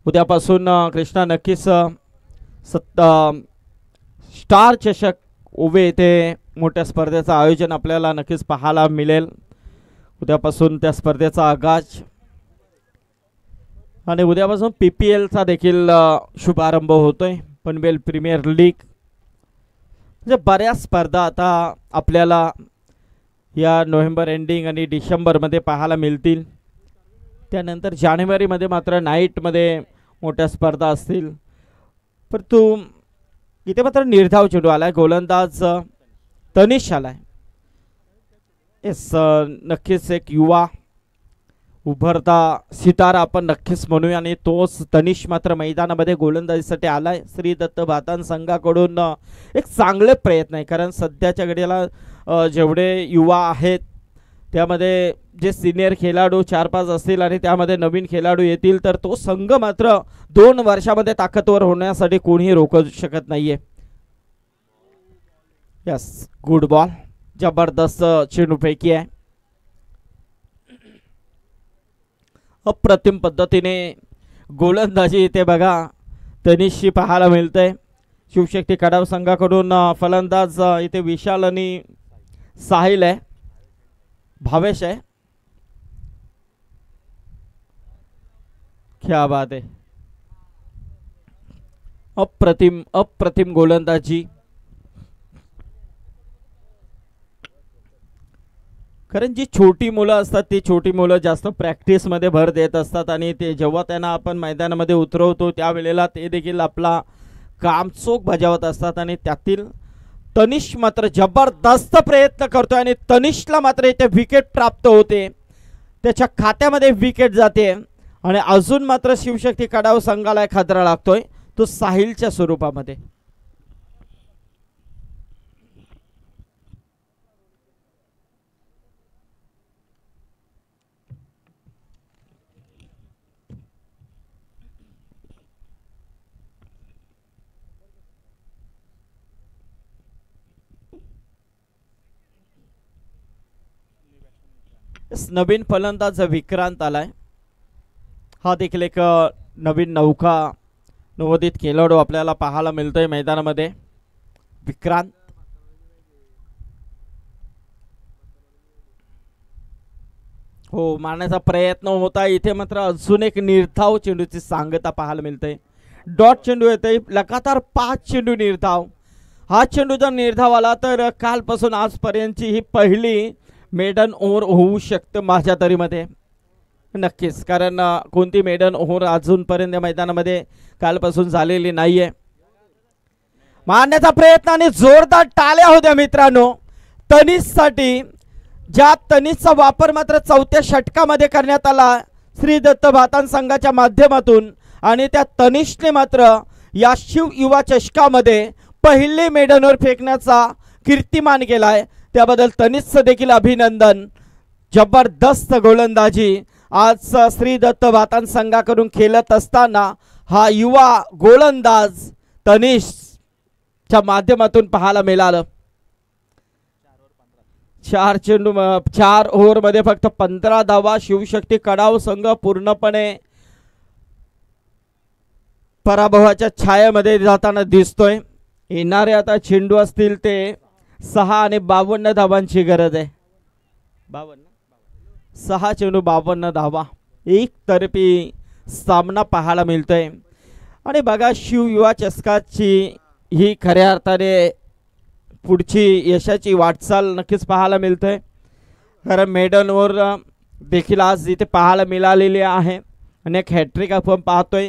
उद्यापासून कृष्णा नक्कीच स्टार चषक उभे येथे मोठ्या स्पर्धेचं आयोजन आपल्याला नक्कीच पाहायला मिळेल। उद्यापासून त्या स्पर्धेचा आगाज आणि उद्यापासून PPL चा देखील शुभारंभ होतोय। पनवेल प्रीमियर लीग म्हणजे बऱ्याच स्पर्धा आता आपल्याला या नोव्हेंबर एंडिंग आणि डिसेंबर मध्ये पाहायला मिळतील। त्यानंतर जानेवारी मध्ये मात्र नाईट मध्ये मोठ्या स्पर्धा असतील। परंतु इथे मात्र निर्धाव चेंडू आलाय, गोलंदाज तनिष आलाय। नक्कीच एक युवा उभरता सितारा आपण नक्कीच म्हणूया आणि तोच तनिष मात्र मैदानामध्ये गोलंदाजीसाठी आलाय। श्री दत्त भातान संघाकडून एक चांगले प्रयत्न आहे, कारण सध्याच्या घडीला जेवढे युवा आहेत त्यामध्ये जे सिनियर खेळाडू 4-5 असतील आणि त्यामध्ये नवीन खेळाडू येतील तर तो संघ मात्र 2 वर्षामध्ये ताकदवर होण्यासाठी कोणीही रोखू शकत नाहीये। यस, गुड बॉल, जबरदस्त चेंडूपैकी आहे। अप्रतिम पद्धतीने गोलंदाजी इथे बघा तनिषशी पाहायला मिळते। शिवशक्ती कडाव संघाकडून फलंदाज इथे विशाल आणि साहिल आहे, भावेश आहे। क्या बात है, अप्रतिम अप्रतिम गोलंदाजी। कारण जी छोटी मुलं असतात ती छोटी मुलं जास्त प्रॅक्टिस मध्ये भर देत असतात आणि ते जेव्हा त्यांना आपण मैदानामध्ये उतरवतो त्यावेळेला ते देखील आपला काम चोख बजावत असतात आणि त्यातील तनिष मात्र जबरदस्त प्रयत्न करतोय आणि तनिषला मात्र इथे विकेट प्राप्त होते, त्याच्या खात्यामध्ये विकेट जाते आणि अजून मात्र शिवशक्ती कडाव संघाला एक खतरा लागतोय, तो साहिलच्या स्वरूपामध्ये। नवीन फलंदाज विक्रांत आलाय, हा देखील एक नवीन नौका नवोदित खेळाडू आपल्याला पाहायला मिळतोय मैदानामध्ये। विक्रांत हो मारण्याचा प्रयत्न होता, इथे मात्र अजून एक निर्धाव चेंडूची सांगता पाहायला मिळते। डॉट चेंडू येते, लगातार 5 चेंडू निर्धाव। हा चेंडू जर निर्धाव आला तर कालपासून आजपर्यंतची ही पहिली मेडन ओव्हर होऊ शकते माझ्या तरीमध्ये नक्कीच, कारण कोणती मेडन ओव्हर अजूनपर्यंत मैदानामध्ये कालपासून झालेली नाहीये। मारण्याचा प्रयत्न आणि जोरदार टाळ्या होत्या मित्रांनो तनिषसाठी, ज्या तनिषचा वापर मात्र 4थ्या षटकामध्ये करण्यात आला श्री दत्त भातान संघाच्या माध्यमातून आणि त्या तनिषने मात्र या शिव युवा चषकामध्ये पहिले मेडनवर फेकण्याचा कीर्तिमान केलाय, त्याबद्दल तनिषचं देखील अभिनंदन। जबरदस्त गोलंदाजी आज श्री दत्त भातान संघाकडून खेळत असताना हा युवा गोलंदाज तनिषच्या माध्यमातून पाहायला मिळालं। 4 ओव्हर मध्ये फक्त 15 धावा, शिवशक्ती कडाव संघ पूर्णपणे पराभवाच्या छायेमध्ये जाताना दिसतोय। येणारे आता चेंडू असतील ते 6 आणि 52 धावांची गरज आहे। 6 चेंडू 52 धावा, एक तर्फी सामना पाहायला मिळतोय। आणि बघा शिव युवा चषकाची ही खऱ्या अर्थाने पुढची यशाची वाटचाल नक्कीच पाहायला मिळतोय, कारण मेडनवर देखील आज इथे पाहायला मिळालेली आहे। अनेक हॅट्रिक आपण पाहतोय,